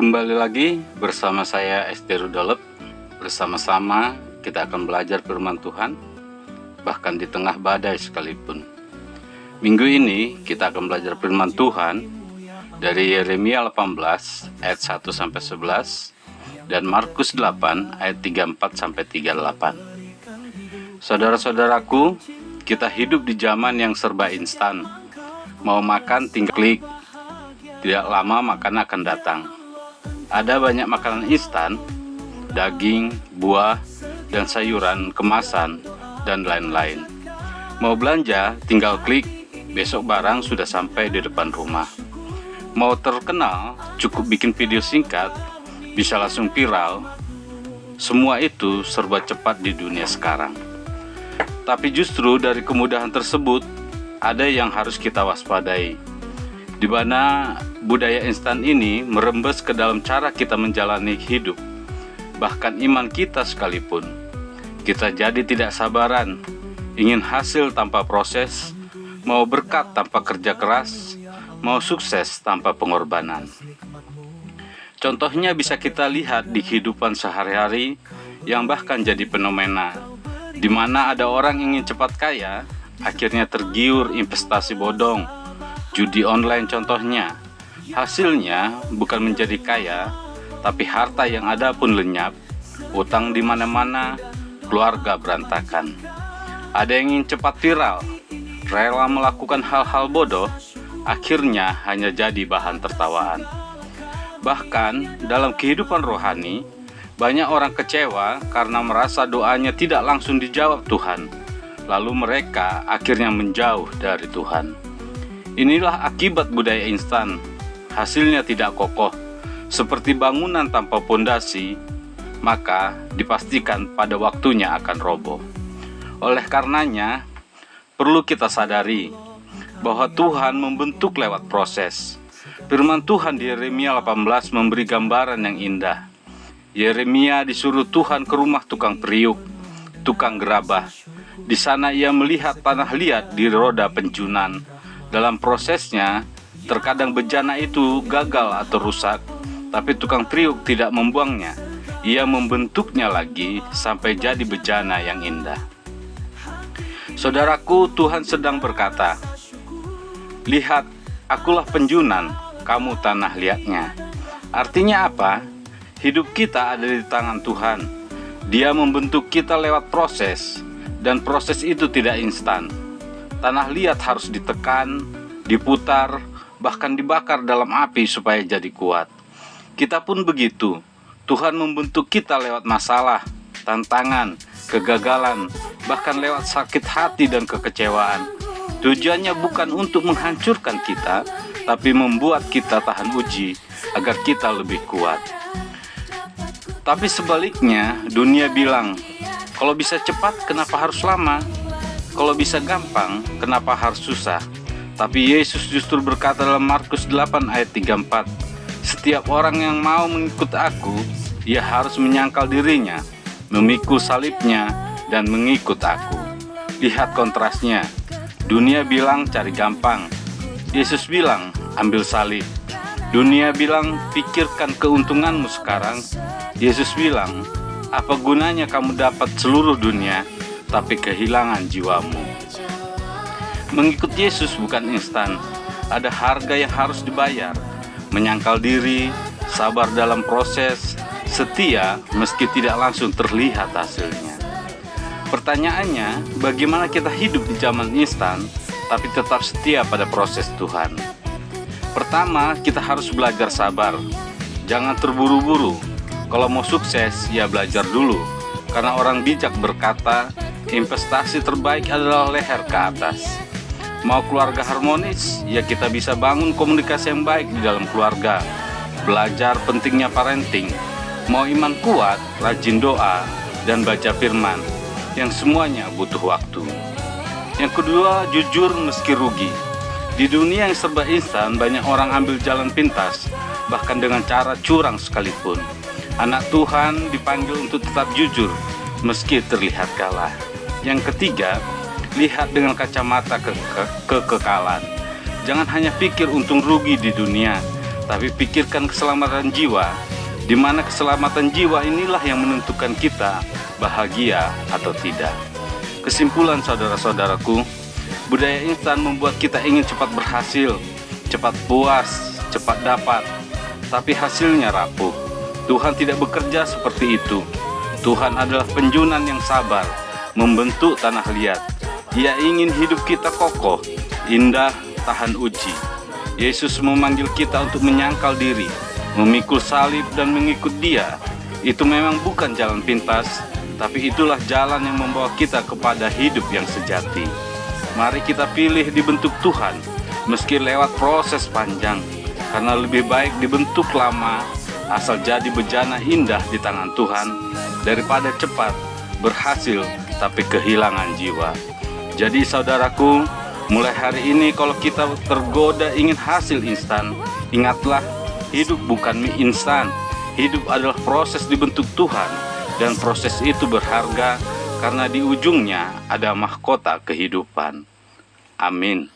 Kembali lagi bersama saya SD Rudolep. Bersama-sama kita akan belajar firman Tuhan, bahkan di tengah badai sekalipun. Minggu ini kita akan belajar firman Tuhan dari Yeremia 18 ayat 1-11 dan Markus 8 ayat 34-38. Saudara-saudaraku, kita hidup di zaman yang serba instan. Mau makan tinggal klik, tidak lama makanan akan datang. Ada banyak makanan instan, daging, buah, dan sayuran kemasan, dan lain-lain. Mau belanja, tinggal klik, besok barang sudah sampai di depan rumah. Mau terkenal, cukup bikin video singkat, bisa langsung viral. Semua itu serba cepat di dunia sekarang. Tapi justru dari kemudahan tersebut, ada yang harus kita waspadai, di mana budaya instan ini merembes ke dalam cara kita menjalani hidup, bahkan iman kita sekalipun. Kita jadi tidak sabaran, ingin hasil tanpa proses, mau berkat tanpa kerja keras, mau sukses tanpa pengorbanan. Contohnya bisa kita lihat di kehidupan sehari-hari yang bahkan jadi fenomena, di mana ada orang ingin cepat kaya, akhirnya tergiur investasi bodong, judi online contohnya. Hasilnya bukan menjadi kaya, tapi harta yang ada pun lenyap, utang di mana-mana, keluarga berantakan. Ada yang ingin cepat viral, rela melakukan hal-hal bodoh, akhirnya hanya jadi bahan tertawaan. Bahkan dalam kehidupan rohani, banyak orang kecewa karena merasa doanya tidak langsung dijawab Tuhan, lalu mereka akhirnya menjauh dari Tuhan. Inilah akibat budaya instan. Hasilnya tidak kokoh, seperti bangunan tanpa pondasi, maka dipastikan pada waktunya akan roboh. Oleh karenanya, perlu kita sadari bahwa Tuhan membentuk lewat proses. Firman Tuhan di Yeremia 18 memberi gambaran yang indah. Yeremia disuruh Tuhan ke rumah tukang periuk, tukang gerabah. Di sana ia melihat tanah liat di roda penjunan. Dalam prosesnya, terkadang bejana itu gagal atau rusak, tapi tukang periuk tidak membuangnya. Ia membentuknya lagi sampai jadi bejana yang indah. Saudaraku, Tuhan sedang berkata, "Lihat, akulah penjunan, kamu tanah liatnya." Artinya apa? Hidup kita ada di tangan Tuhan. Dia membentuk kita lewat proses, dan proses itu tidak instan. Tanah liat harus ditekan, diputar, bahkan dibakar dalam api supaya jadi kuat. Kita pun begitu. Tuhan membentuk kita lewat masalah, tantangan, kegagalan, bahkan lewat sakit hati dan kekecewaan. Tujuannya bukan untuk menghancurkan kita, tapi membuat kita tahan uji agar kita lebih kuat. Tapi sebaliknya, dunia bilang, kalau bisa cepat, kenapa harus lama? Kalau bisa gampang, kenapa harus susah? Tapi Yesus justru berkata dalam Markus 8 ayat 34, "Setiap orang yang mau mengikut aku, ia harus menyangkal dirinya, memikul salibnya, dan mengikut aku." Lihat kontrasnya. Dunia bilang cari gampang. Yesus bilang ambil salib. Dunia bilang pikirkan keuntunganmu sekarang. Yesus bilang, apa gunanya kamu dapat seluruh dunia, tapi kehilangan jiwamu. Mengikut Yesus bukan instan. Ada harga yang harus dibayar. Menyangkal diri, sabar dalam proses, setia meski tidak langsung terlihat hasilnya. Pertanyaannya, bagaimana kita hidup di zaman instan, tapi tetap setia pada proses Tuhan? Pertama, kita harus belajar sabar. Jangan terburu-buru. Kalau mau sukses, ya belajar dulu. Karena orang bijak berkata, investasi terbaik adalah leher ke atas. Mau keluarga harmonis, ya kita bisa bangun komunikasi yang baik di dalam keluarga. Belajar pentingnya parenting. Mau iman kuat, rajin doa, dan baca firman, yang semuanya butuh waktu. Yang kedua, jujur meski rugi. Di dunia yang serba instan, banyak orang ambil jalan pintas, bahkan dengan cara curang sekalipun. Anak Tuhan dipanggil untuk tetap jujur, meski terlihat kalah. Yang ketiga, lihat dengan kacamata kekekalan. Jangan hanya pikir untung rugi di dunia, tapi pikirkan keselamatan jiwa, di mana keselamatan jiwa inilah yang menentukan kita bahagia atau tidak. Kesimpulan saudara-saudaraku, budaya instan membuat kita ingin cepat berhasil, cepat puas, cepat dapat, tapi hasilnya rapuh. Tuhan tidak bekerja seperti itu. Tuhan adalah penjunan yang sabar, membentuk tanah liat. Ia ingin hidup kita kokoh, indah, tahan uji. Yesus memanggil kita untuk menyangkal diri, memikul salib dan mengikut Dia. Itu memang bukan jalan pintas, tapi itulah jalan yang membawa kita kepada hidup yang sejati. Mari kita pilih dibentuk Tuhan, meski lewat proses panjang, karena lebih baik dibentuk lama, asal jadi bejana indah di tangan Tuhan, daripada cepat berhasil tapi kehilangan jiwa. Jadi saudaraku, mulai hari ini kalau kita tergoda ingin hasil instan, ingatlah, hidup bukan mie instan. Hidup adalah proses dibentuk Tuhan, dan proses itu berharga karena di ujungnya ada mahkota kehidupan. Amin.